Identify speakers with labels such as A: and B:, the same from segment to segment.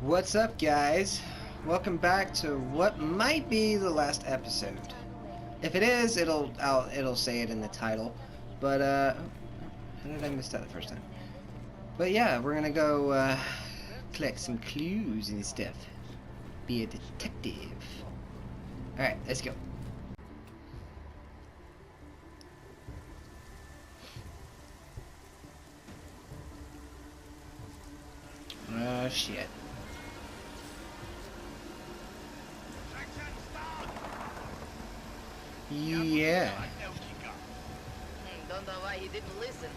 A: What's up, guys? Welcome back to what might be the last episode. If it is, it'll say it in the title. But how did I miss that the first time? But yeah, we're gonna go collect some clues and stuff. Be a detective. All right, let's go. Oh shit. Yeah.
B: Don't know why he didn't listen.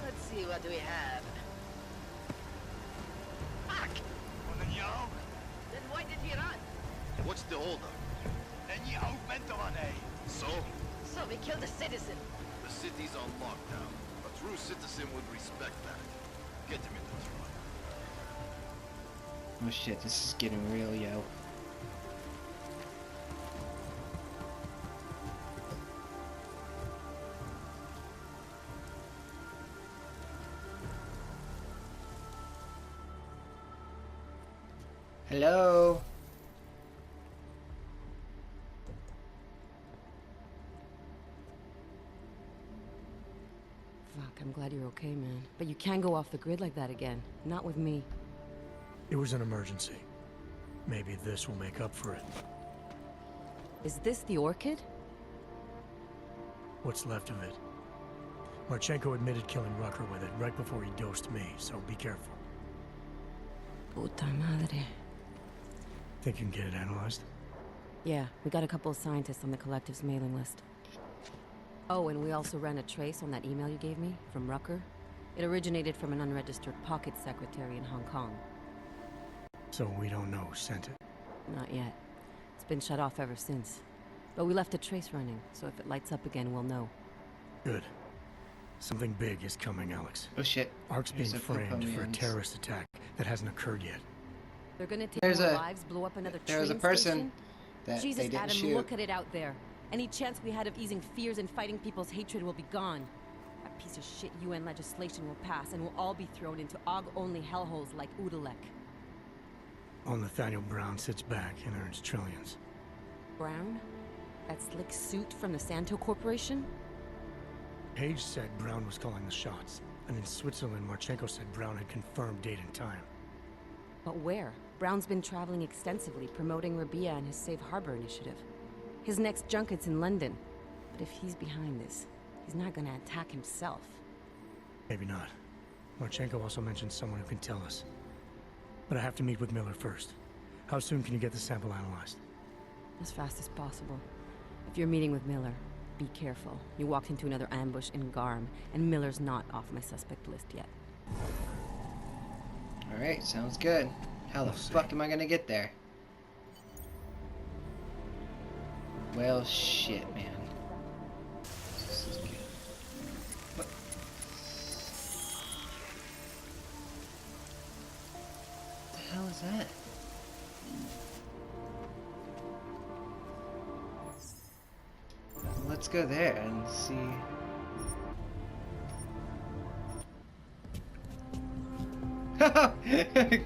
B: Let's see what we have. Fuck! Then why did he run?
C: What's the holdup? So?
B: So we killed a citizen.
C: The city's on lockdown. A true citizen would respect that. Get him in the truck.
A: Oh shit, this is getting real, yo. Hello?
D: Fuck, I'm glad you're okay, man. But you can't go off the grid like that again. Not with me.
E: It was an emergency. Maybe this will make up for it.
D: Is this the orchid?
E: What's left of it. Marchenko admitted killing Rucker with it right before he dosed me, so be careful.
D: Puta madre.
E: Think you can get it analyzed?
D: Yeah, we got a couple of scientists on the collective's mailing list. Oh, and we also ran a trace on that email you gave me, from Rucker. It originated from an unregistered pocket secretary in Hong Kong.
E: So we don't know who sent it?
D: Not yet. It's been shut off ever since. But we left a trace running, so if it lights up again, we'll know.
E: Good. Something big is coming, Alex.
A: Oh shit.
E: Ark's being
A: There's a
E: framed for a
A: Popo-mans.
E: terrorist attack that hasn't occurred yet.
D: They're gonna take
A: There's
D: more
A: a-
D: lives, blow up another
A: There was a
D: train
A: person
D: station?
A: that
D: Jesus,
A: they didn't
D: Adam,
A: shoot.
D: look at it out there. Any chance we had of easing fears and fighting people's hatred will be gone. That piece of shit UN legislation will pass, and we'll all be thrown into AUG-only hellholes like Udalek.
E: All Nathaniel Brown sits back and earns trillions.
D: Brown? That slick suit from the Santo Corporation?
E: Page said Brown was calling the shots, and in Switzerland, Marchenko said Brown had confirmed date and time.
D: But where? Brown's been traveling extensively, promoting Rabia and his Safe Harbor initiative. His next junket's in London. But if he's behind this, he's not gonna attack himself.
E: Maybe not. Marchenko also mentioned someone who can tell us. But I have to meet with Miller first. How soon can you get the sample analyzed?
D: As fast as possible. If you're meeting with Miller, be careful. You walked into another ambush in Garm, and Miller's not off my suspect list yet.
A: Alright, sounds good. How the
E: We'll see.
A: fuck am I gonna get there? Well, shit, man. This is good. What? The hell is that? Let's go there and see.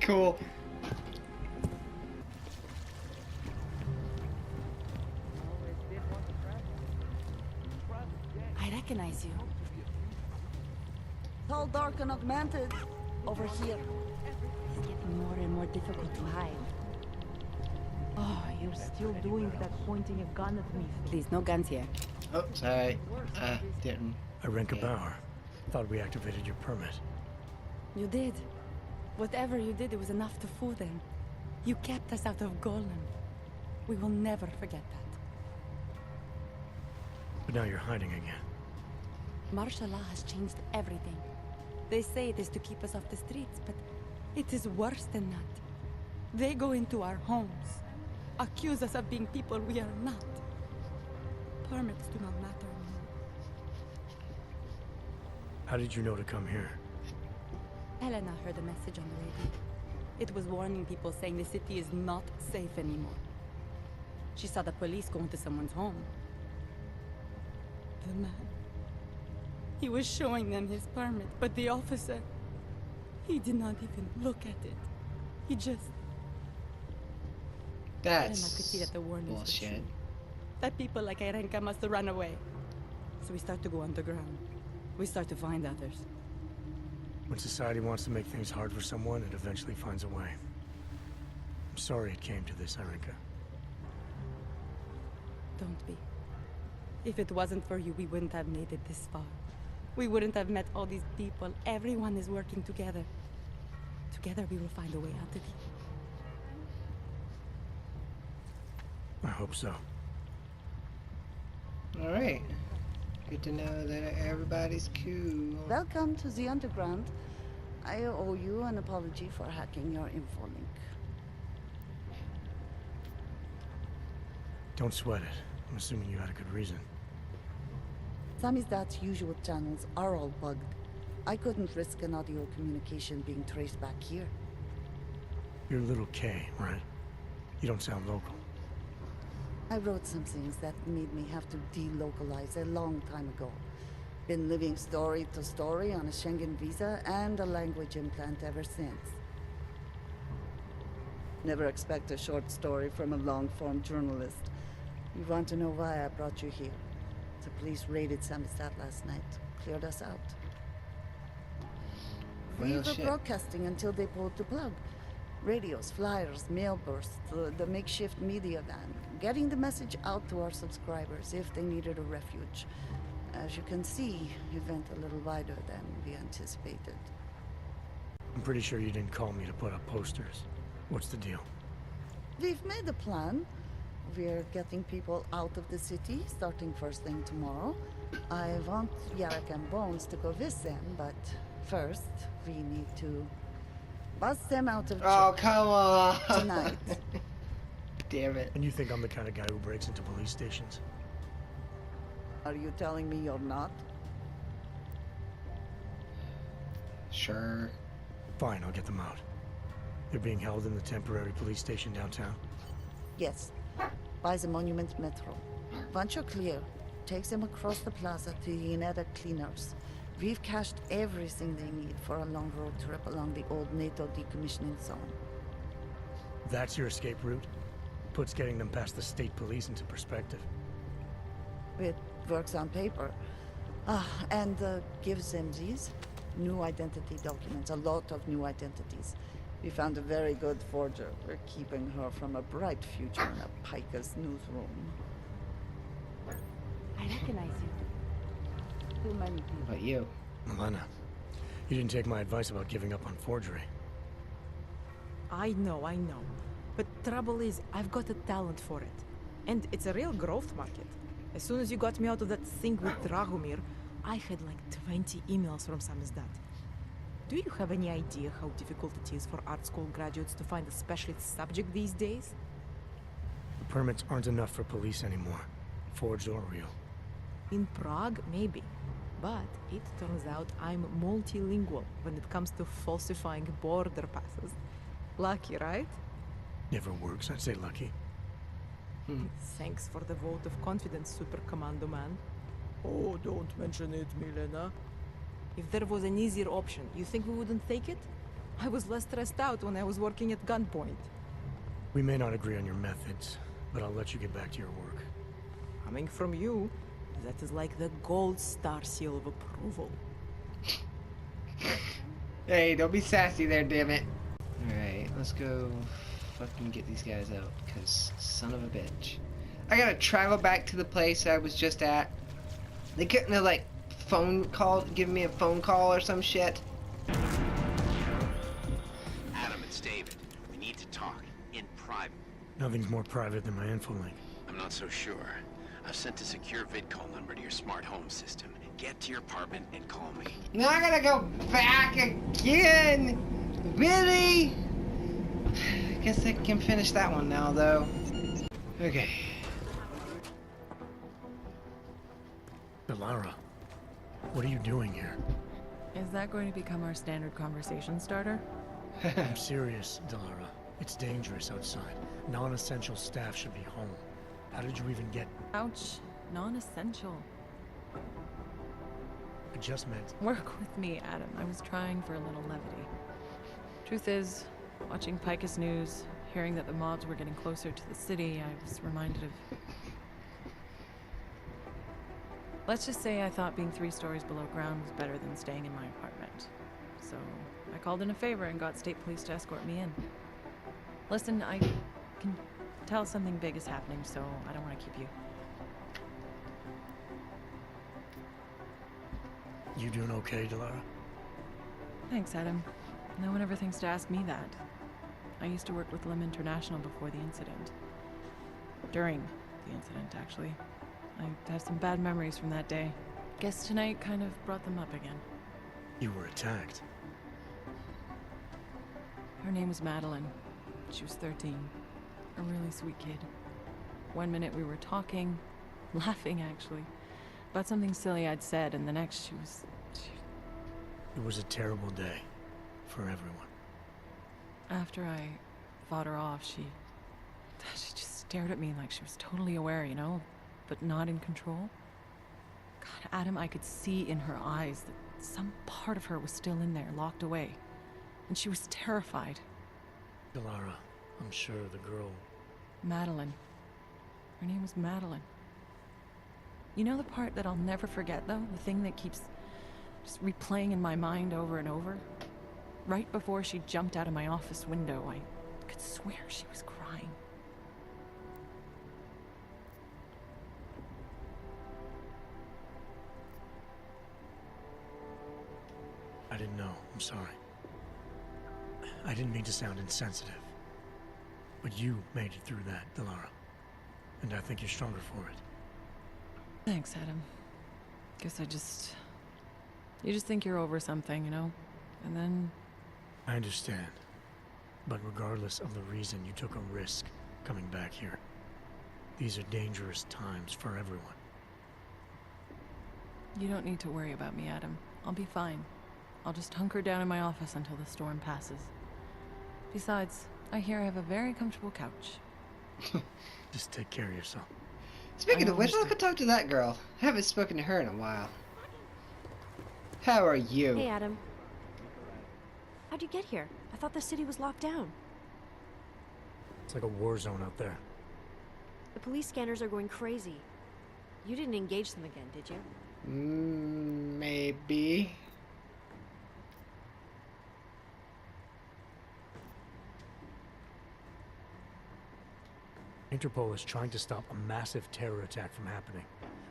A: Cool.
F: I recognize you. Tall, dark, and augmented. Over here. It's getting more and more difficult to hide. Oh, you're still doing that pointing a gun at me.
D: Please, no guns here.
A: Oh, sorry. Didn't.
E: Irenka Bauer. Thought we activated your permit.
F: You did. Whatever you did, it was enough to fool them. You kept us out of Golem. We will never forget that.
E: But now you're hiding again.
F: Martial law has changed everything. They say it is to keep us off the streets, but it is worse than that. They go into our homes, accuse us of being people we are not. Permits do not matter anymore.
E: How did you know to come here?
F: Helena heard a message on the radio. It was warning people saying the city is not safe anymore. She saw the police go into someone's home. The man. He was showing them his permit, but the officer... He did not even look at it. He just...
A: That's
F: And I could see that the warnings were
A: bullshit.
F: true. That people like Erenka must have run away. So we start to go underground. We start to find others.
E: When society wants to make things hard for someone, it eventually finds a way. I'm sorry it came to this, Erenka.
F: Don't be. If it wasn't for you, we wouldn't have made it this far. We wouldn't have met all these people. Everyone is working together. Together we will find a way out of it.
E: I hope so.
A: Alright. Good to know that everybody's cool.
G: Welcome to the Underground. I owe you an apology for hacking your info link.
E: Don't sweat it. I'm assuming you had a good reason.
G: Samizdat's usual channels are all bugged. I couldn't risk an audio communication being traced back here.
E: You're little K, right? You don't sound local.
G: I wrote some things that made me have to delocalize a long time ago. Been living story to story on a Schengen visa and a language implant ever since. Never expect a short story from a long-form journalist. You want to know why I brought you here? The police raided Samizdat last night. Cleared us out. We
A: Well,
G: were
A: shit.
G: broadcasting until they pulled the plug. Radios, flyers, mail bursts, the makeshift media van. Getting the message out to our subscribers if they needed a refuge. As you can see, it went a little wider than we anticipated.
E: I'm pretty sure you didn't call me to put up posters. What's the deal?
G: We've made a plan. We're getting people out of the city starting first thing tomorrow. I want Yarek and Bones to go with them, but first we need to bust them out of
A: Oh,
G: jail
A: come on.
G: tonight.
A: Damn it.
E: And you think I'm the kind of guy who breaks into police stations?
G: Are you telling me you're not?
A: Sure.
E: Fine, I'll get them out. They're being held in the temporary police station downtown.
G: Yes. By the Monument Metro. Once you're clear, takes them across the plaza to the Ineda cleaners. We've cached everything they need for a long road trip along the old NATO decommissioning zone.
E: That's your escape route? Puts getting them past the state police into perspective.
G: It works on paper. And gives them these new identity documents, a lot of new identities. We found a very good forger. We're keeping her from a bright future in a Pika's newsroom.
F: I recognize you.
G: Too many
A: What
G: people.
A: about you?
E: Milena, you didn't take my advice about giving up on forgery.
H: I know. But trouble is, I've got a talent for it. And it's a real growth market. As soon as you got me out of that thing with Dragomir, I had like 20 emails from Samizdat. Do you have any idea how difficult it is for art school graduates to find a specialist subject these days?
E: The permits aren't enough for police anymore, forged or real.
H: In Prague, maybe. But it turns out I'm multilingual when it comes to falsifying border passes. Lucky, right?
E: Never works, I'd say lucky.
H: Thanks for the vote of confidence, Super Commando Man. Oh, don't mention it, Milena. If there was an easier option, you think we wouldn't take it? I was less stressed out when I was working at gunpoint.
E: We may not agree on your methods, but I'll let you get back to your work.
H: Coming from you, that is like the gold star seal of approval.
A: Hey, don't be sassy there, damn it. Alright, let's go fucking get these guys out, because son of a bitch. I gotta travel back to the place I was just at. They couldn't have, like, give me a phone call or some shit.
I: Adam, it's David. We need to talk. In private.
E: Nothing's more private than my info link.
I: I'm not so sure. I've sent a secure vidcall number to your smart home system. Get to your apartment and call me.
A: Now I gotta go back again! Really? I guess I can finish that one now, though. Okay.
E: Delara, what are you doing here?
J: Is that going to become our standard conversation starter?
E: I'm serious, Delara. It's dangerous outside. Non-essential staff should be home. How did you even get...
J: Ouch. Non-essential.
E: I just meant...
J: Work with me, Adam. I was trying for a little levity. Truth is, watching Picus News, hearing that the mobs were getting closer to the city, I was reminded of... Let's just say I thought being 3 stories below ground was better than staying in my apartment. So I called in a favor and got state police to escort me in. Listen, I can tell something big is happening, so I don't want to keep you.
E: You doing okay, Delara?
J: Thanks, Adam. No one ever thinks to ask me that. I used to work with Lim International before the incident. During the incident, actually. I have some bad memories from that day. Guess tonight kind of brought them up again.
E: You were attacked.
J: Her name was Madeline. She was 13. A really sweet kid. One minute we were talking, laughing actually, about something silly I'd said, and the next she was...
E: It was a terrible day for everyone.
J: After I fought her off, she just stared at me like she was totally aware, you know, but not in control. God, Adam, I could see in her eyes that some part of her was still in there, locked away. And she was terrified.
E: Delara, I'm sure the girl...
J: Madeline. Her name was Madeline. You know the part that I'll never forget, though? The thing that keeps just replaying in my mind over and over? Right before she jumped out of my office window, I could swear she was crying.
E: I didn't know. I'm sorry. I didn't mean to sound insensitive. But you made it through that, Delara. And I think you're stronger for it.
J: Thanks, Adam. Guess you just think you're over something, you know? And then...
E: I understand. But regardless of the reason, you took a risk coming back here. These are dangerous times for everyone.
J: You don't need to worry about me, Adam. I'll be fine. I'll just hunker down in my office until the storm passes. Besides, I hear I have a very comfortable couch.
E: Just take care of yourself.
A: Speaking of which, let's go talk to that girl. I haven't spoken to her in a while. How are you?
K: Hey, Adam. How'd you get here? I thought the city was locked down.
E: It's like a war zone out there.
K: The police scanners are going crazy. You didn't engage them again, did you?
A: Maybe.
E: Interpol is trying to stop a massive terror attack from happening.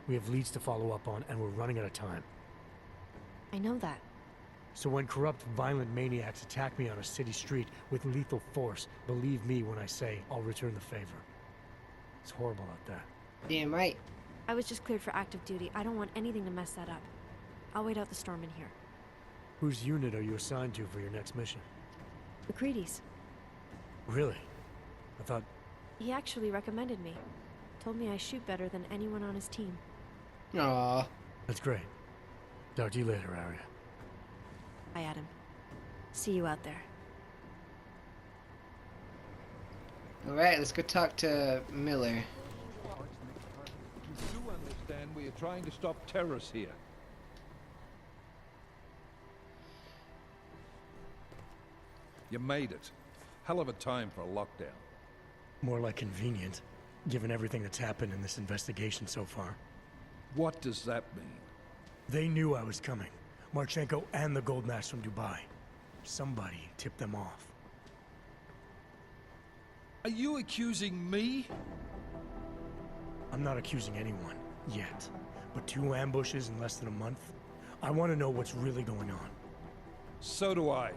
E: We have leads to follow up on, and we're running out of time.
K: I know that.
E: So when corrupt, violent maniacs attack me on a city street with lethal force, believe me when I say I'll return the favor. It's horrible out there.
A: Damn right.
K: I was just cleared for active duty. I don't want anything to mess that up. I'll wait out the storm in here.
E: Whose unit are you assigned to for your next mission?
K: McCready's.
E: Really? I thought...
K: He actually recommended me. Told me I shoot better than anyone on his team.
A: Aww.
E: That's great. Talk to you later, Arya.
K: Bye, Adam. See you out there.
A: Alright, let's go talk to Miller.
L: You do understand we are trying to stop terrorists here. You made it. Hell of a time for a lockdown.
E: More like convenient, given everything that's happened in this investigation so far.
L: What does that mean?
E: They knew I was coming. Marchenko and the gold mask from Dubai. Somebody tipped them off.
L: Are you accusing me?
E: I'm not accusing anyone, yet. But 2 ambushes in less than a month? I want to know what's really going on.
L: So do I.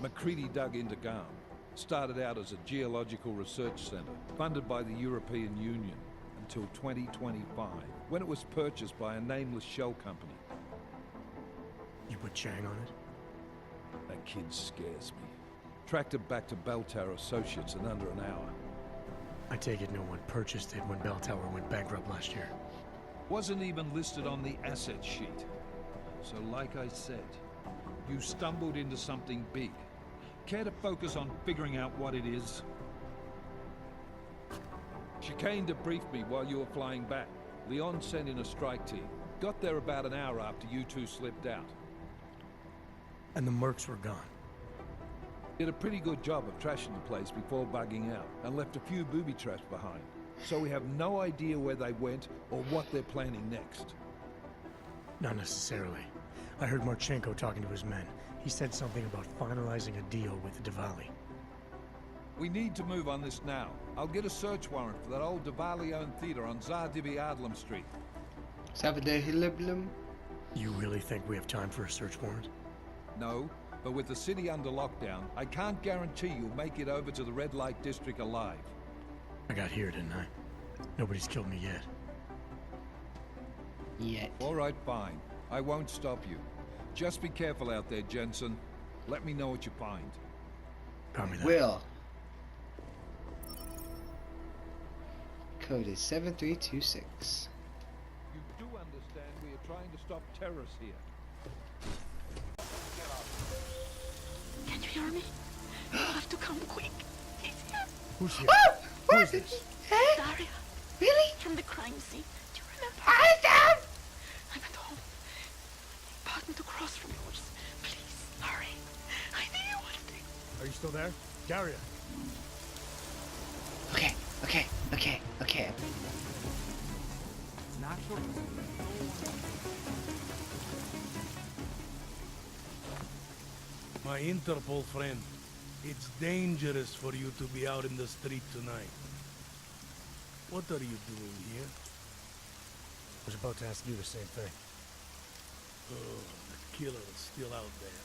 L: McCready dug into Garm. Started out as a geological research center, funded by the European Union, until 2025, when it was purchased by a nameless shell company.
E: You put Chang on it?
L: That kid scares me. Tracked it back to Bell Tower Associates in under an hour.
E: I take it no one purchased it when Bell Tower went bankrupt last year.
L: Wasn't even listed on the asset sheet. So like I said, you stumbled into something big. Care to focus on figuring out what it is? Chicane debriefed me while you were flying back. Leon sent in a strike team. Got there about an hour after you two slipped out.
E: And the mercs were gone.
L: Did a pretty good job of trashing the place before bugging out, and left a few booby traps behind. So we have no idea where they went or what they're planning next.
E: Not necessarily. I heard Marchenko talking to his men. He said something about finalizing a deal with Diwali.
L: We need to move on this now. I'll get a search warrant for that old Diwali-owned theater on Zardibi Adlam Street.
E: You really think we have time for a search warrant?
L: No, but with the city under lockdown, I can't guarantee you'll make it over to the red light district alive.
E: I got here, didn't I? Nobody's killed me yet.
A: Yet.
L: All right, fine. I won't stop you. Just be careful out there, Jensen. Let me know what you find.
E: Copy that.
A: Will. Code is 7326.
L: You do understand we are trying to stop terrorists here.
F: Can you hear me? You have to come quick. He's here.
E: Who's here?
A: Oh,
E: Who is this?
F: Daria.
A: Really?
F: From the crime scene. Do you remember? I'm at home. Button across from yours. Please, hurry. I need you one thing.
E: Are you still there? Daria.
A: Okay.
M: My Interpol friend, it's dangerous for you to be out in the street tonight. What are you doing here?
E: I was about to ask you the same thing.
M: Oh, the killer is still out there.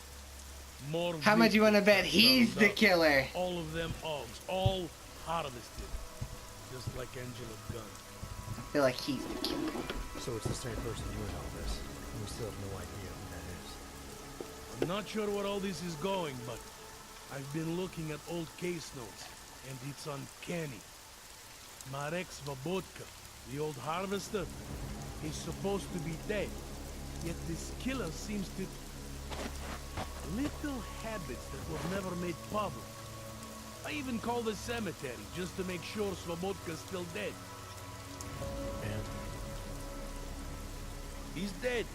M: More
A: How much you want to bet
M: victims
A: he's
M: turned
A: the
M: up.
A: killer?
M: All of them Augs, all harvested. Just like Angela Gunn.
A: I feel like he's the killer.
E: So it's the same person doing all this, and we still have no idea who that is.
M: I'm not sure where all this is going, but I've been looking at old case notes, and it's uncanny. Marek Svobotka, the old harvester, he's supposed to be dead. Yet this killer seems to... little habits that were never made public. I even called the cemetery just to make sure Svobodka's still dead.
E: And?
M: He's dead.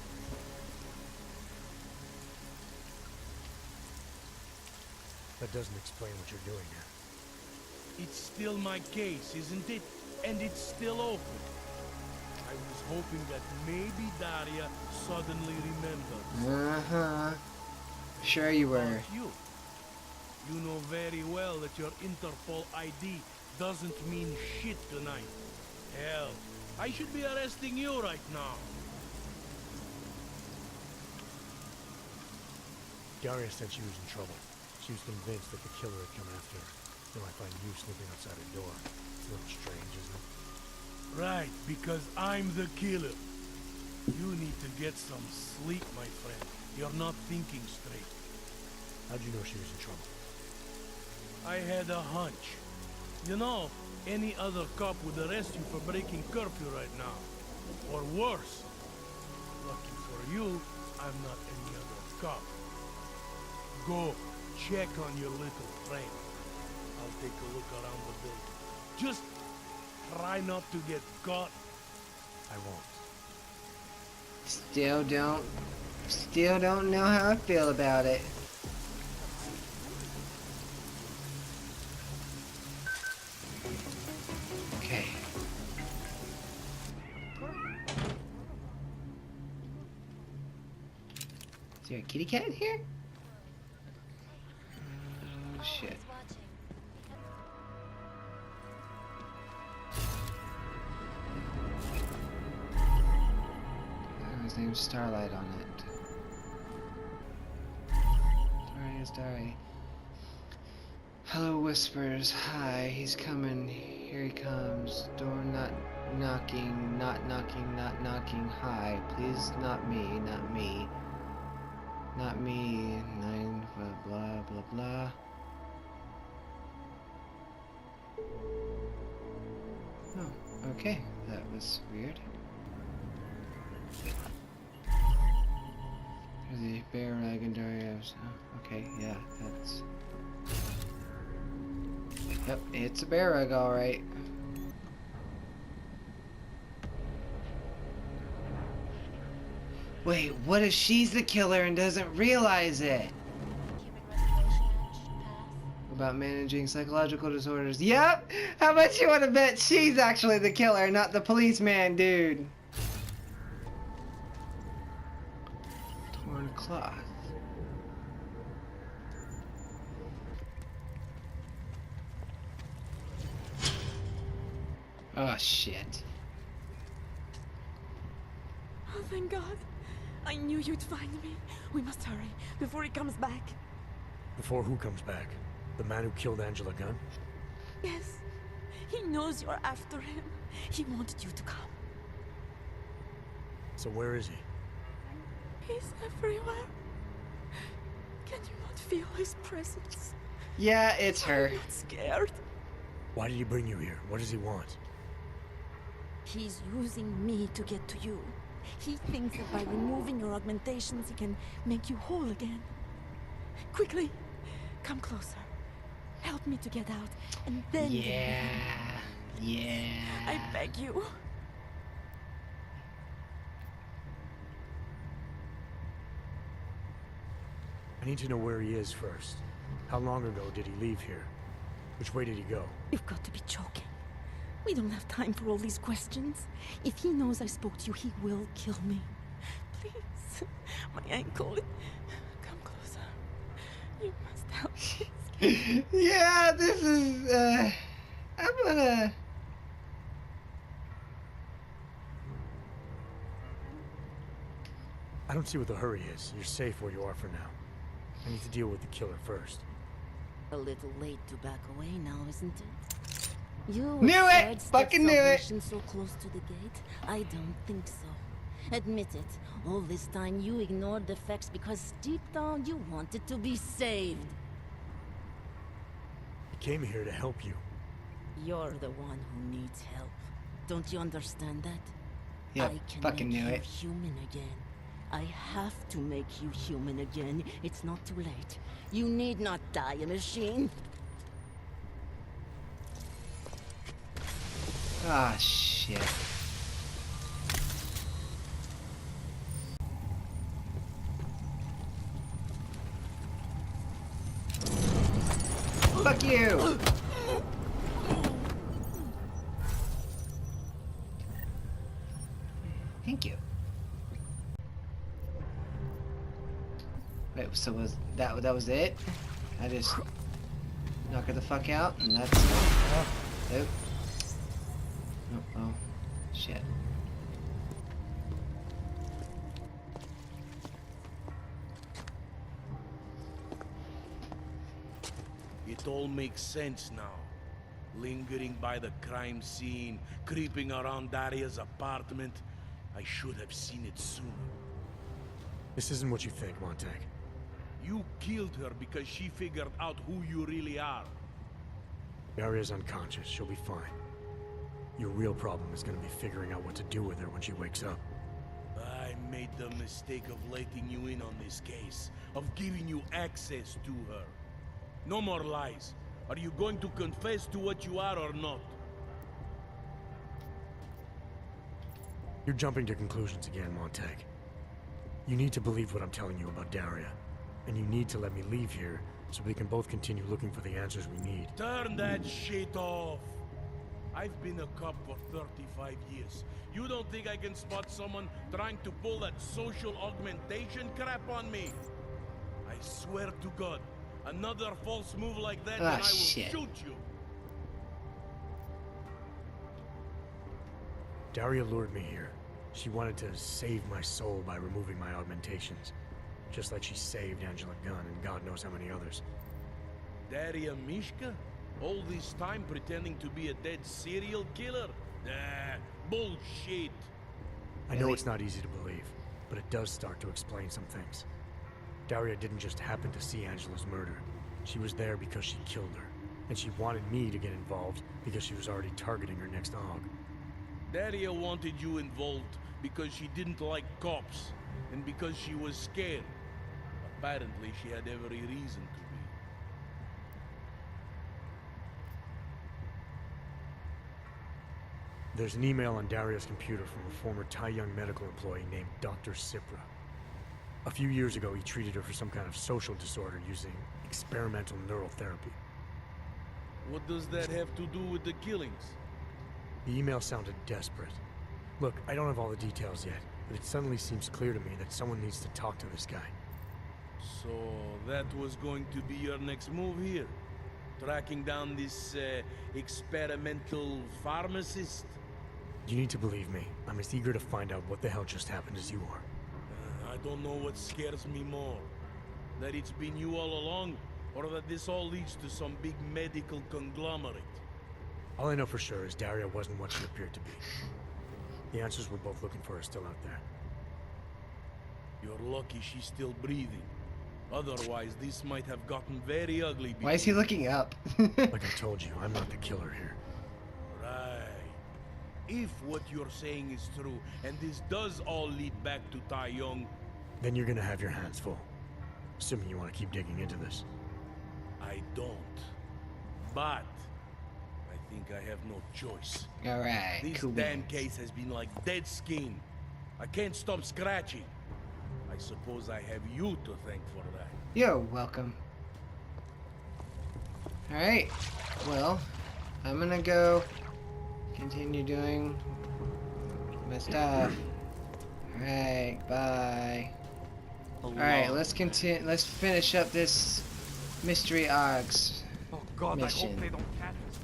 E: That doesn't explain what you're doing here.
M: It's still my case, isn't it? And it's still open. I was hoping that maybe Daria suddenly remembered.
A: Uh-huh. Sure you were.
M: About you. You know very well that your Interpol ID doesn't mean shit tonight. Hell, I should be arresting you right now.
E: Daria said she was in trouble. She was convinced that the killer had come after her. Now I find you snooping outside her door. It's a little strange, isn't it?
M: Right, because I'm the killer. You need to get some sleep, my friend. You're not thinking straight.
E: How'd you know she was in trouble?
M: I had a hunch. You know, any other cop would arrest you for breaking curfew right now. Or worse. Lucky for you, I'm not any other cop. Go, check on your little friend. I'll take a look around the building. Just try not to get caught.
E: I won't.
A: Still don't know how I feel about it. Okay. Is there a kitty cat in here? Oh, shit. His name's Starlight on it. Starry. Hello, Whispers. Hi, he's coming. Here he comes. Door not knocking. Hi, please, not me. Not me. 9, blah, blah, blah. Oh, okay. That was weird. The bear rag and Darius. Oh, okay, yeah, that's... Yep, it's a bear rug, alright. Wait, what if she's the killer and doesn't realize it? about managing psychological disorders. Yep! How much you want to bet she's actually the killer, not the policeman, dude? Torn cloth. Oh, shit.
F: Oh, thank God. I knew you'd find me. We must hurry before he comes back.
E: Before who comes back? The man who killed Angela Gunn?
F: Yes. He knows you're after him. He wanted you to come.
E: So where is he?
F: He's everywhere. Can you not feel his presence?
A: Yeah, it's her.
F: I'm not scared.
E: Why did he bring you here? What does he want?
F: He's using me to get to you. He thinks that by removing your augmentations, he can make you whole again. Quickly, come closer. Help me to get out, and then...
A: Yeah.
F: I beg you.
E: I need to know where he is first. How long ago did he leave here? Which way did he go?
F: You've got to be joking. We don't have time for all these questions. If he knows I spoke to you, he will kill me. Please. My ankle. Come closer. You must help me.
A: Yeah, this is, I'm gonna...
E: I don't see what the hurry is. You're safe where you are for now. I need to deal with the killer first.
N: A little late to back away now, isn't it? You
A: knew it! Fucking knew it!
N: So close to the gate? I don't think so. Admit it. All this time you ignored the facts because deep down you wanted to be saved.
E: I came here to help you.
N: You're the one who needs help. Don't you understand that?
A: Yep,
N: I can
A: fucking
N: make
A: knew
N: you
A: it.
N: human again. I have to make you human again. It's not too late. You need not die, a machine.
A: Ah, shit. Fuck you! Thank you. Wait, so was that was it? I just knock her the fuck out and that's it. Oh, shit.
M: It all makes sense now. Lingering by the crime scene, creeping around Daria's apartment. I should have seen it sooner.
E: This isn't what you think, Montag.
M: You killed her because she figured out who you really are.
E: Daria's unconscious. She'll be fine. Your real problem is gonna be figuring out what to do with her when she wakes up.
M: I made the mistake of letting you in on this case, of giving you access to her. No more lies. Are you going to confess to what you are or not?
E: You're jumping to conclusions again, Montag. You need to believe what I'm telling you about Daria. And you need to let me leave here so we can both continue looking for the answers we need.
M: Turn that shit off! I've been a cop for 35 years. You don't think I can spot someone trying to pull that social augmentation crap on me? I swear to God, another false move like that and I will shoot you!
E: Daria lured me here. She wanted to save my soul by removing my augmentations. Just like she saved Angela Gunn and God knows how many others.
M: Daria Mishka? All this time pretending to be a dead serial killer? Nah, bullshit!
E: I know it's not easy to believe, but it does start to explain some things. Daria didn't just happen to see Angela's murder. She was there because she killed her. And she wanted me to get involved because she was already targeting her next aug.
M: Daria wanted you involved because she didn't like cops, and because she was scared. Apparently, she had every reason to be.
E: There's an email on Daria's computer from a former Tai Young medical employee named Dr. Cipra. A few years ago, he treated her for some kind of social disorder using experimental neural therapy.
M: What does that have to do with the killings?
E: The email sounded desperate. Look, I don't have all the details yet, but it suddenly seems clear to me that someone needs to talk to this guy.
M: So that was going to be your next move here? Tracking down this experimental pharmacist?
E: You need to believe me. I'm as eager to find out what the hell just happened as you are.
M: I don't know what scares me more. That it's been you all along, or that this all leads to some big medical conglomerate.
E: All I know for sure is Daria wasn't what she appeared to be. The answers we're both looking for are still out there.
M: You're lucky she's still breathing. Otherwise, this might have gotten very ugly.
A: Why is he looking up?
E: Like I told you, I'm not the killer here.
M: Right. If what you're saying is true, and this does all lead back to Tai Yong,
E: then you're gonna have your hands full. Assuming you want to keep digging into this.
M: I don't. But I think I have no choice.
A: Alright,
M: This
A: cool
M: damn
A: beans.
M: case has been like dead skin. I can't stop scratching. I suppose I have you to thank for that.
A: You're welcome. Alright, well, I'm gonna go continue doing my stuff. Alright, bye. Alright, let's continue. Let's finish up this mystery arcs mission.
B: I hope they don't catch us.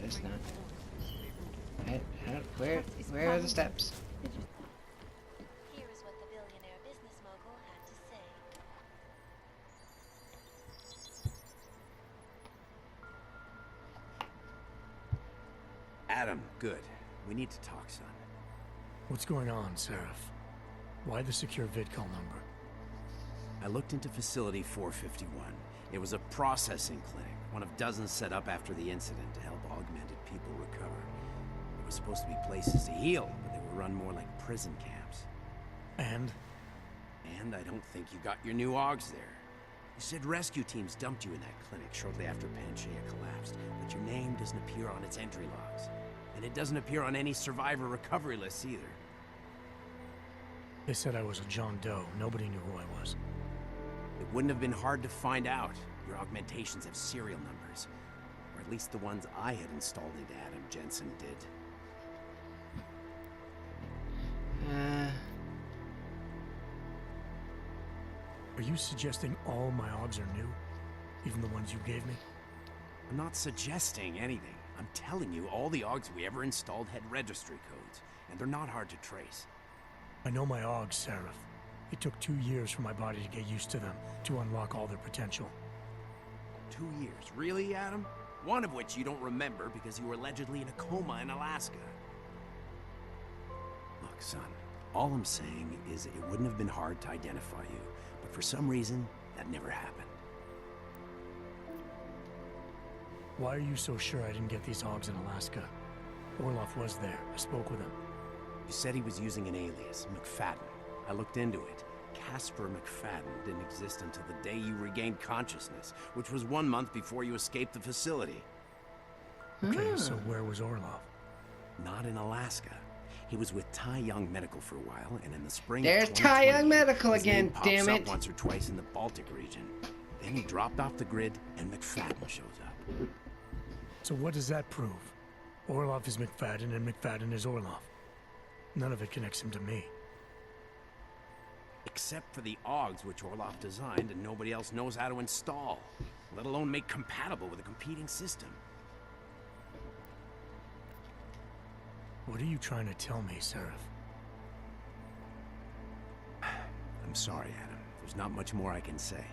A: That's not. Where are the steps?
O: Here is what the billionaire business mogul had to say.
I: Adam, good. We need to talk, son.
E: What's going on, Seraph? Why the secure VidCall number?
I: I looked into Facility 451. It was a processing clinic, one of dozens set up after the incident to help augmented people recover. There were supposed to be places to heal, but they were run more like prison camps.
E: And?
I: And I don't think you got your new AUGs there. You said rescue teams dumped you in that clinic shortly after Panchaea collapsed, but your name doesn't appear on its entry logs. And it doesn't appear on any survivor recovery lists either.
E: They said I was a John Doe. Nobody knew who I was.
I: It wouldn't have been hard to find out. Your augmentations have serial numbers. Or at least the ones I had installed into Adam Jensen did.
E: Are you suggesting all my AUGs are new? Even the ones you gave me?
I: I'm not suggesting anything. I'm telling you, all the AUGs we ever installed had registry codes, and they're not hard to trace.
E: I know my AUGs, Seraph. It took 2 years for my body to get used to them, to unlock all their potential.
I: 2 years? Really, Adam? One of which you don't remember because you were allegedly in a coma in Alaska. Look, son, all I'm saying is it wouldn't have been hard to identify you, but for some reason, that never happened.
E: Why are you so sure I didn't get these AUGs in Alaska? Orloff was there. I spoke with him.
I: You said he was using an alias, McFadden. I looked into it. Casper McFadden didn't exist until the day you regained consciousness, which was 1 month before you escaped the facility.
E: Okay, so where was Orloff?
I: Not in Alaska. He was with Tai Yong Medical for a while, and in the spring
A: There's
I: of
A: Tai Yong Medical
I: his name
A: again,
I: pops
A: damn
I: up
A: it.
I: once or twice in the Baltic region. Then he dropped off the grid, and McFadden shows up.
E: So what does that prove? Orloff is McFadden, and McFadden is Orloff. None of it connects him to me.
I: Except for the AUGs which Orloff designed and nobody else knows how to install, let alone make compatible with a competing system.
E: What are you trying to tell me, Seraph?
I: I'm sorry, Adam. There's not much more I can say.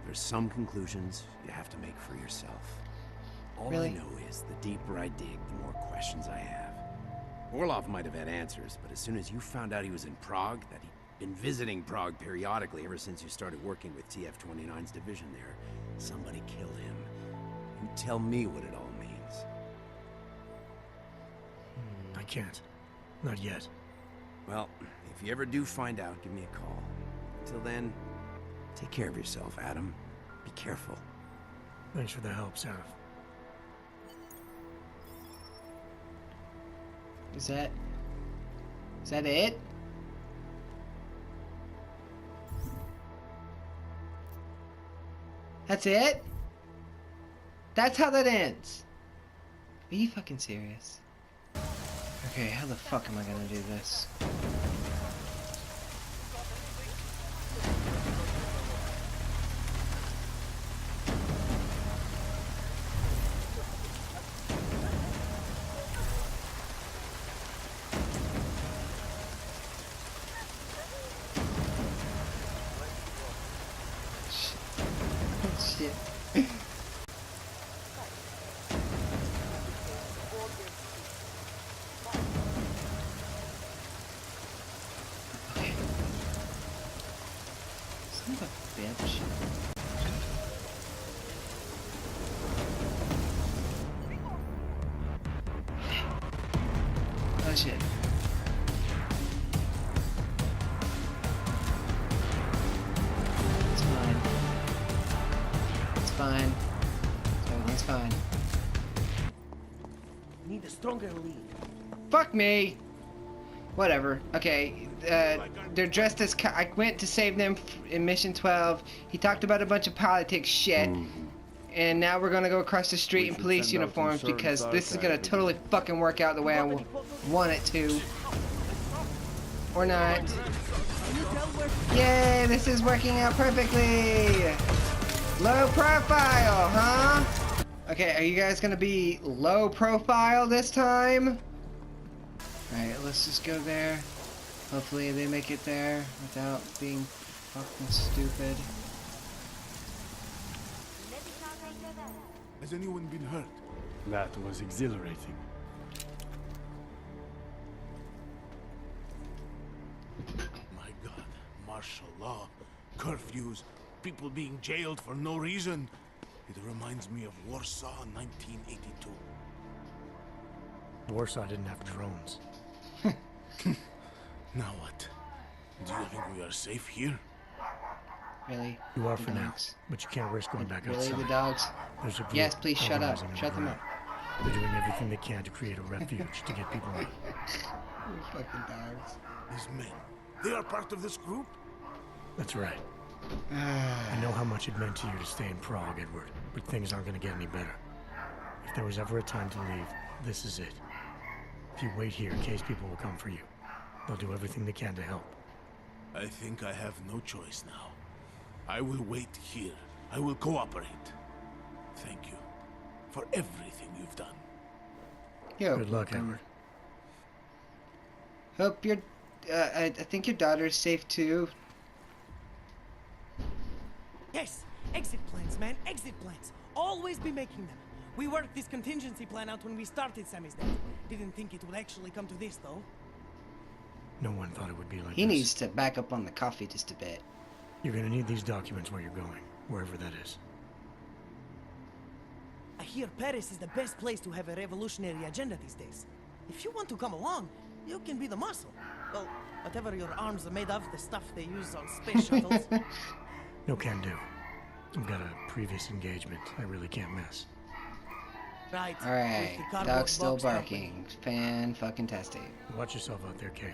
I: There's some conclusions you have to make for yourself. All I know is the deeper I dig, the more questions I have. Orloff might have had answers, but as soon as you found out he was in Prague, that he'd been visiting Prague periodically ever since you started working with TF-29's division there, somebody killed him. You tell me what it all means.
E: I can't. Not yet.
I: Well, if you ever do find out, give me a call. Until then, take care of yourself, Adam. Be careful.
E: Thanks for the help, Seraph.
A: Is that it? That's it? That's how that ends. Are you fucking serious? Okay, how the fuck am I gonna do this? Shit. Okay. Son of a bitch. Oh shit. It's fine. It's fine. Everything's fine.
P: Need a stronger lead.
A: Fuck me! Whatever. Okay, they're dressed as I went to save them in Mission 12. He talked about a bunch of politics shit. And now we're gonna go across the street in police uniforms because this is gonna totally fucking work out the way I want it to. Or not. Yay, this is working out perfectly! Low profile, huh? Okay, are you guys gonna be low profile this time? Alright, let's just go there. Hopefully they make it there without being fucking stupid.
Q: Has anyone been hurt?
E: That was exhilarating.
Q: My God, martial law, curfews, people being jailed for no reason. It reminds me of Warsaw 1982.
E: Warsaw didn't have drones.
Q: Now what? Do you think we are safe here?
A: Really?
E: You are for now, but you can't risk going back
A: Really,
E: outside.
A: the dogs?
E: There's a group
A: Yes, please shut up.
E: organizing
A: Shut them up.
E: underground. They're doing everything they can to create a refuge to get people out.
A: You fucking dogs.
Q: These men, they are part of this group?
E: That's right. I know how much it meant to you to stay in Prague, Edward, but things aren't going to get any better. If there was ever a time to leave, this is it. If you wait here, Kay's people will come for you. They'll do everything they can to help.
Q: I think I have no choice now. I will wait here. I will cooperate. Thank you for everything you've done.
A: Yo,
E: Good luck, Edward.
A: Hope your, I think your daughter's safe too.
P: Yes, exit plans, man, exit plans. Always be making them. We worked this contingency plan out when we started Sammy's death. Didn't think it would actually come to this, though.
E: No one thought it would be like
A: He
E: this.
A: needs to back up on the coffee just a bit.
E: You're going to need these documents where you're going, wherever that is.
P: I hear Paris is the best place to have a revolutionary agenda these days. If you want to come along, you can be the muscle. Well, whatever your arms are made of, the stuff they use on space shuttles.
E: No can do. I've got a previous engagement I really can't miss.
P: Right.
A: Alright, dog's still barking. Fan-fucking-tastic.
E: Watch yourself out there, Kay.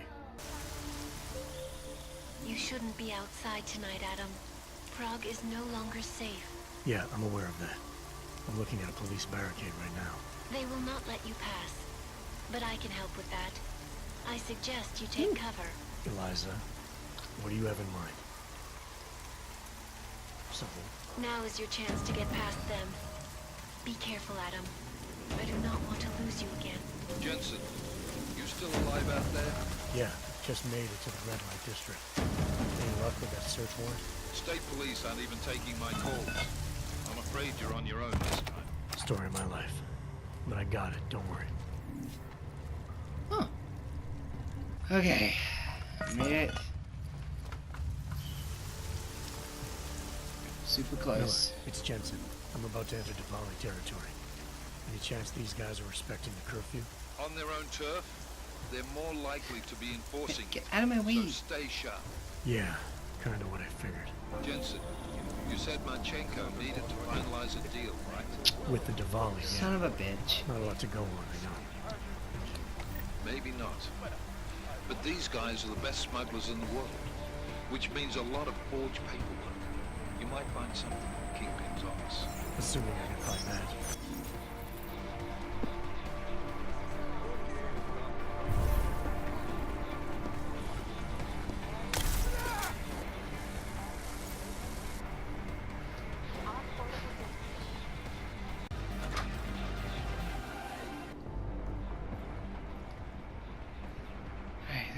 O: You shouldn't be outside tonight, Adam. Prague is no longer safe.
E: Yeah, I'm aware of that. I'm looking at a police barricade right now.
O: They will not let you pass. But I can help with that. I suggest you take cover.
E: Eliza, what do you have in mind? Something.
O: Now is your chance to get past them. Be careful, Adam. I do not want to lose you again.
L: Jensen, you still alive out there?
E: Yeah, just made it to the red light district. Any luck with that search warrant?
L: State police aren't even taking my calls. I'm afraid you're on your own this time.
E: Story of my life. But I got it, don't worry.
A: Huh. Okay. Made it. Super close.
E: Miller, it's Jensen. I'm about to enter Diwali territory. Any chance these guys are respecting the curfew?
L: On their own turf, they're more likely to be enforcing
A: Get out of my way.
L: So stay sharp.
E: Yeah, kind of what I figured.
L: Jensen, you said Manchenko needed to finalize a deal, right?
E: With the Diwali, yeah.
A: Son of a bitch.
E: Not a lot to go on, I know.
L: Maybe not. But these guys are the best smugglers in the world, which means a lot of forged paperwork. You might find something in Kingpin's office.
E: Assuming I can find that.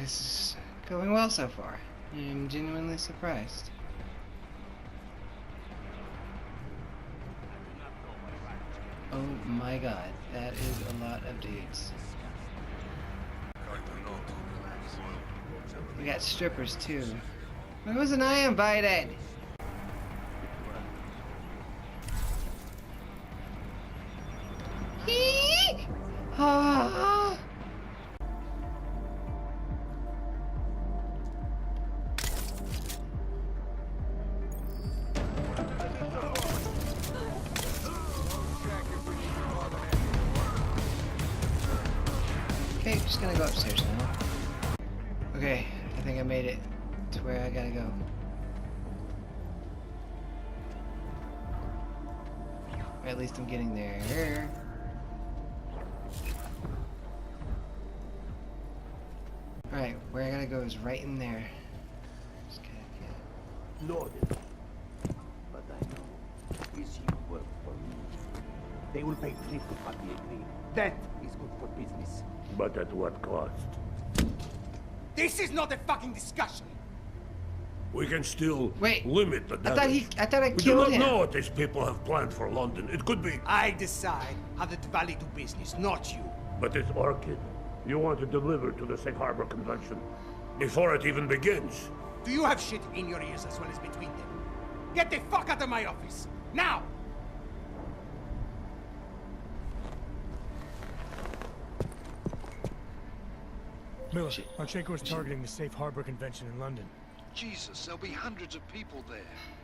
A: this is going well so far. I'm genuinely surprised. Oh my god, that is a lot of dudes. We got strippers too. Why wasn't I invited? Ah. Okay, just gonna go upstairs now. Okay, I think I made it to where I gotta go. Or at least I'm getting there. Alright, where I gotta go is right in there. Just gotta
R: Loaded. But I know this you work for me. They will pay triple what we agreed. That is good for business. But at what cost?
P: This is not a fucking discussion.
Q: We can still
A: Wait,
Q: limit the
A: I
Q: damage.
A: thought I
Q: We do
A: killed
Q: not
A: him.
Q: know what these people have planned for London. It could be.
P: I decide how the Valley do business, not you.
Q: But this orchid, you want to deliver to the Safe Harbor Convention before it even begins.
P: Do you have shit in your ears as well as between them? Get the fuck out of my office! Now!
E: Miller, Marchenko is targeting the Safe Harbor Convention in London.
L: Jesus, there'll be hundreds of people there.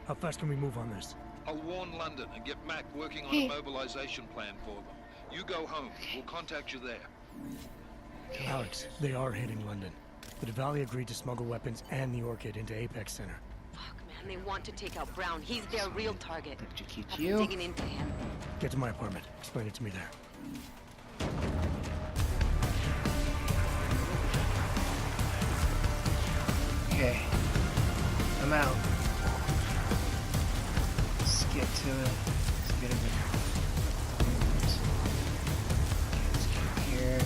E: How fast can we move on this?
L: I'll warn London and get Mac working on a mobilization plan for them. You go home. We'll contact you there.
E: Alex, they are hitting London. The Valley agreed to smuggle weapons and the Orchid into Apex Center.
D: Fuck, man, they want to take out Brown. He's their real target. I've
A: you.
D: been digging into him.
E: Get to my apartment. Explain it to me there.
A: Okay. I'm out. Let's get to it. Let's get it. Let's get here.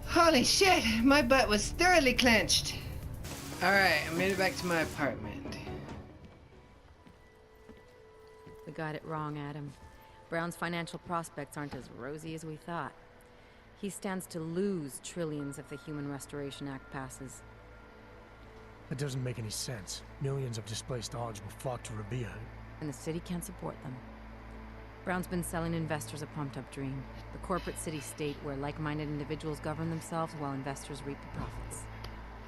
A: Holy shit! My butt was thoroughly clenched. Alright, I made it back to my apartment.
D: We got it wrong, Adam. Brown's financial prospects aren't as rosy as we thought. He stands to lose trillions if the Human Restoration Act passes.
E: That doesn't make any sense. Millions of displaced Augs will flock to Rabia.
D: And the city can't support them. Brown's been selling investors a pumped-up dream. The corporate city-state where like-minded individuals govern themselves while investors reap the profits.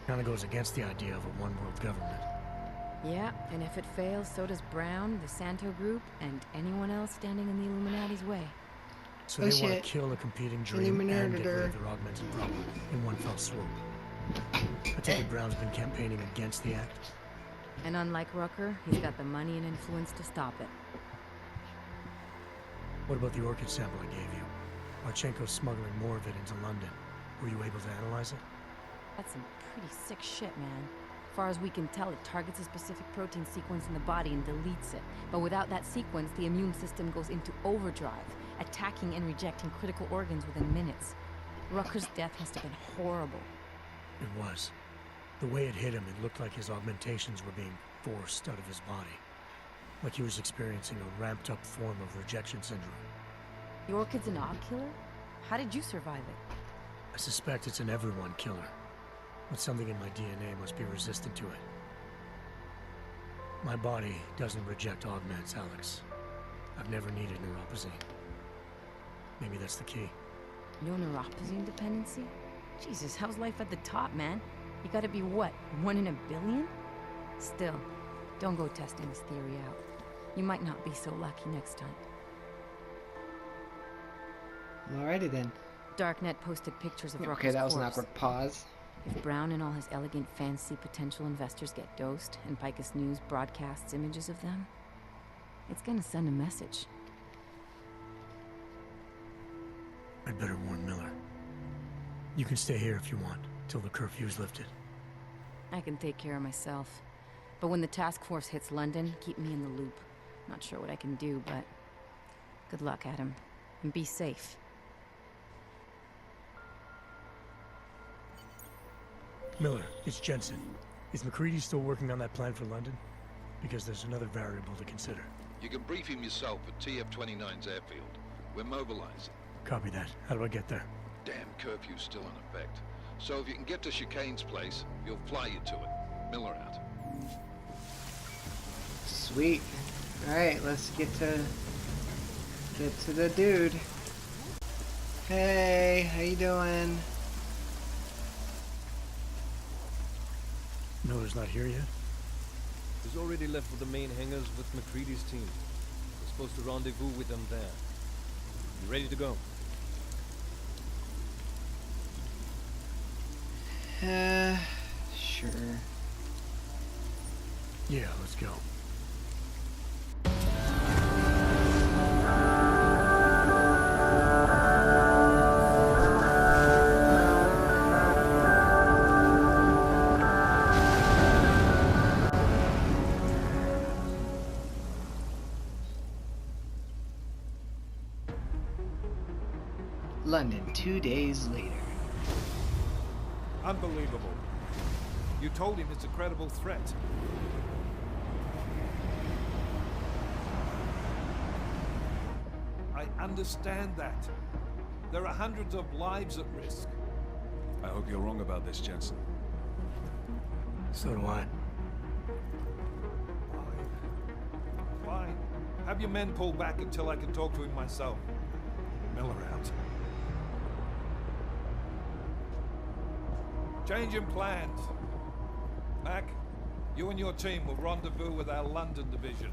E: Kinda goes against the idea of a one-world government.
D: Yeah, and if it fails, so does Brown, the Santo Group, and anyone else standing in the Illuminati's way.
E: So they want to kill a competing dream and get rid of their augmented problem in one fell swoop. I take it Brown's been campaigning against the act?
D: And unlike Rucker, he's got the money and influence to stop it.
E: What about the orchid sample I gave you? Marchenko's smuggling more of it into London. Were you able to analyze it?
D: That's some pretty sick shit, man. As far as we can tell, it targets a specific protein sequence in the body and deletes it. But without that sequence, the immune system goes into overdrive, attacking and rejecting critical organs within minutes. Rucker's death must have been horrible.
E: It was. The way it hit him, it looked like his augmentations were being forced out of his body. Like he was experiencing a ramped-up form of rejection syndrome.
D: The orchid's an Aug killer? How did you survive it?
E: I suspect it's an everyone killer. But something in my DNA must be resistant to it. My body doesn't reject augments, Alex. I've never needed neuropazine. Maybe that's the key.
D: No neuropazine dependency? Jesus, how's life at the top, man? You gotta be what, 1 in a billion? Still, don't go testing this theory out. You might not be so lucky next time.
A: Alrighty then.
D: Darknet posted pictures of Rucker's
A: Okay, that was an
D: corpse.
A: awkward pause.
D: If Brown and all his elegant fancy potential investors get dosed, and Picus News broadcasts images of them, it's gonna send a message.
E: I'd better warn Miller. You can stay here if you want, till the curfew's lifted.
D: I can take care of myself. But when the task force hits London, keep me in the loop. Not sure what I can do, but good luck, Adam. And be safe.
E: Miller, it's Jensen. Is McCready still working on that plan for London? Because there's another variable to consider.
L: You can brief him yourself at TF-29's airfield. We're mobilizing.
E: Copy that. How do I get there?
L: Damn curfew's still in effect. So if you can get to Chicane's place, he'll fly you to it. Miller out.
A: Sweet. Alright, let's get to the dude. Hey, how you doing?
E: Miller's not here yet?
S: He's already left for the main hangars with McCready's team. We're supposed to rendezvous with them there. You ready to go?
A: Sure.
E: Yeah, let's go.
A: London, 2 days later.
L: Unbelievable. You told him it's a credible threat. I understand that. There are hundreds of lives at risk.
T: I hope you're wrong about this, Jensen.
E: So do I.
L: Fine. Have your men pull back until I can talk to him myself. Miller out. Change in plans. Mac, you and your team will rendezvous with our London division.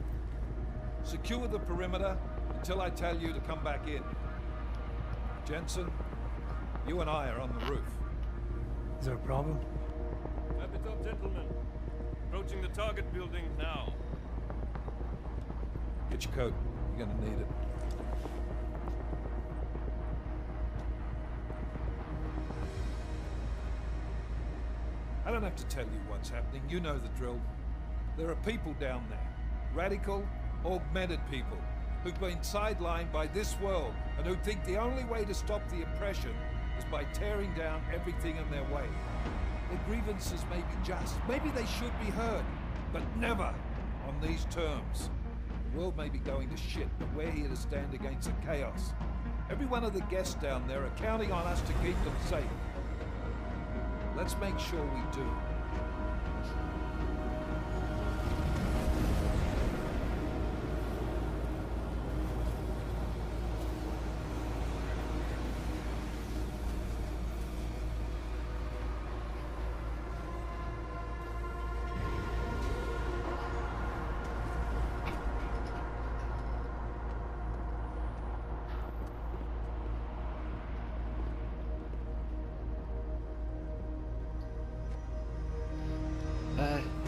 L: Secure the perimeter until I tell you to come back in. Jensen, you and I are on the roof.
E: Is there a problem?
S: Wrap it up, gentlemen. Approaching the target building now.
L: Get your coat. You're gonna need it. I don't have to tell you what's happening. You know the drill. There are people down there. Radical, augmented people who've been sidelined by this world and who think the only way to stop the oppression is by tearing down everything in their way. Their grievances may be just. Maybe they should be heard, but never on these terms. The world may be going to shit, but we're here to stand against the chaos. Every one of the guests down there are counting on us to keep them safe. Let's make sure we do.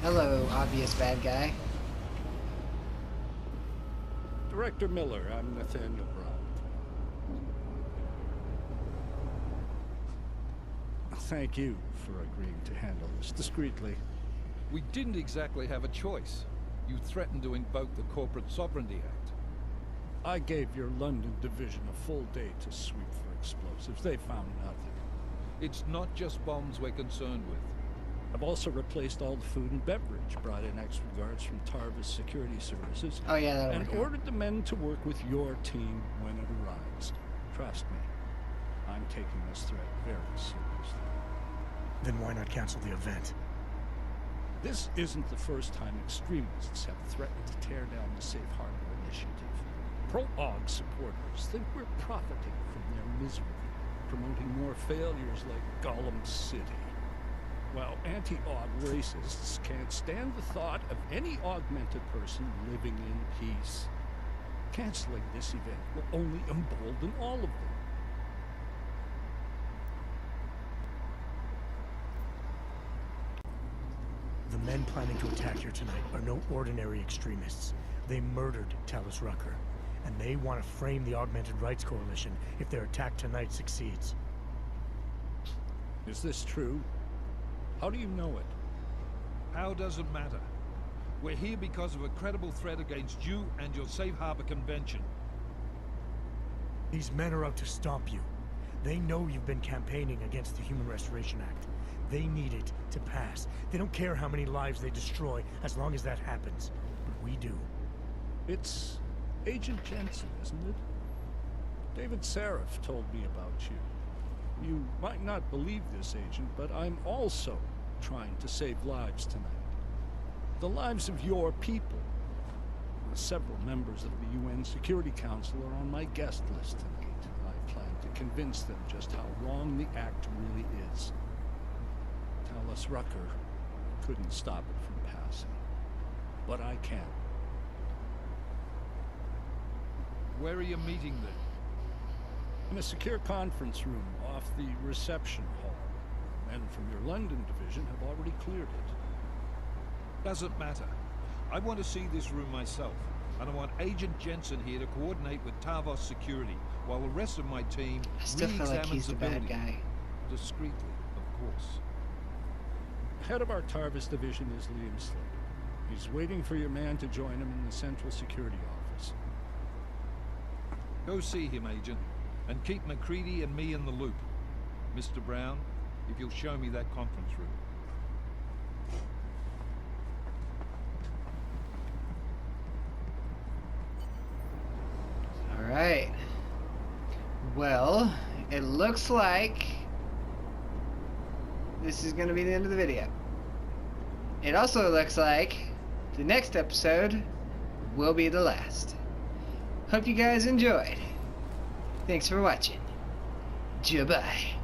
A: Hello, obvious bad guy.
U: Director Miller, I'm Nathaniel Brown. Thank you for agreeing to handle this discreetly.
L: We didn't exactly have a choice. You threatened to invoke the Corporate Sovereignty Act.
U: I gave your London division a full day to sweep for explosives. They found nothing.
L: It's not just bombs we're concerned with.
U: I've also replaced all the food and beverage, brought in extra guards from Tarvis Security Services,
A: Oh yeah, that'll
U: and
A: work out.
U: ordered the men to work with your team when it arrives. Trust me, I'm taking this threat very seriously.
E: Then why not cancel the event?
U: This isn't the first time extremists have threatened to tear down the Safe Harbor Initiative. Pro-AUG supporters think we're profiting from their misery, promoting more failures like Gollum City. While anti-AUG racists can't stand the thought of any augmented person living in peace. Canceling this event will only embolden all of them.
E: The men planning to attack here tonight are no ordinary extremists. They murdered Talus Rucker, and they want to frame the Augmented Rights Coalition if their attack tonight succeeds.
U: Is this true? How do you know it?
L: How doesn't matter. We're here because of a credible threat against you and your Safe Harbor Convention.
E: These men are out to stop you. They know you've been campaigning against the Human Restoration Act. They need it to pass. They don't care how many lives they destroy, as long as that happens. But we do.
U: It's Agent Jensen, isn't it? David Seraph told me about you. You might not believe this, Agent, but I'm also trying to save lives tonight. The lives of your people. Several members of the UN Security Council are on my guest list tonight. I plan to convince them just how wrong the act really is. Tell us Rucker couldn't stop it from passing. But I can.
L: Where are you meeting them?
U: In a secure conference room off the reception hall. Men from your London division have already cleared it.
L: Doesn't matter. I want to see this room myself, and I want Agent Jensen here to coordinate with Tavos Security, while the rest of my team
A: I still feel like he's the bad guy.
L: Discreetly, of course.
U: Head of our Tarvis division is Liam Slater. He's waiting for your man to join him in the Central Security Office.
L: Go see him, Agent, and keep MacReady and me in the loop. Mr. Brown, if you'll show me that conference room.
A: Alright. Well, it looks like this is going to be the end of the video. It also looks like the next episode will be the last. Hope you guys enjoyed. Thanks for watching. Goodbye.